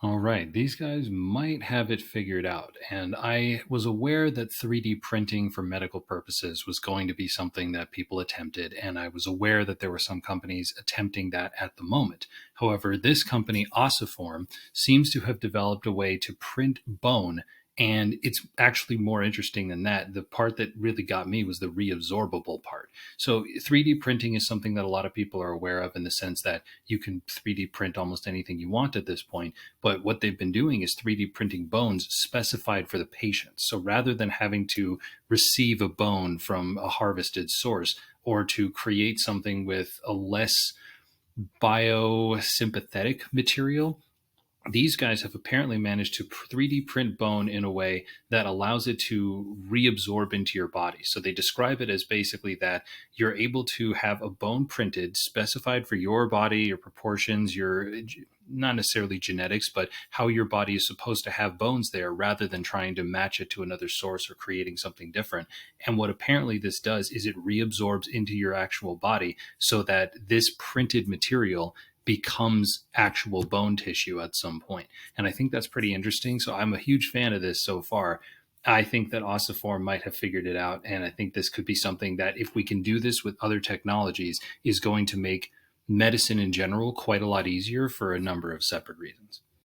All right, these guys might have it figured out. And I was aware that 3D printing for medical purposes was going to be something that people attempted. And I was aware that there were some companies attempting that at the moment. However, this company, Ossiform, seems to have developed a way to print bone. And it's actually more interesting than that. The part that really got me was the reabsorbable part. So, 3D printing is something that a lot of people are aware of in the sense that you can 3D print almost anything you want at this point, but what they've been doing is 3D printing bones specified for the patient. So rather than having to receive a bone from a harvested source or to create something with a less biosympathetic material, these guys have apparently managed to 3D print bone in a way that allows it to reabsorb into your body. So they describe it as basically that you're able to have a bone printed, specified for your body, your proportions, your not necessarily genetics, but how your body is supposed to have bones there rather than trying to match it to another source or creating something different. And what apparently this does is it reabsorbs into your actual body so that this printed material becomes actual bone tissue at some point. And I think that's pretty interesting. So I'm a huge fan of this so far. I think that Ossiform might have figured it out. And I think this could be something that, if we can do this with other technologies, is going to make medicine in general quite a lot easier for a number of separate reasons.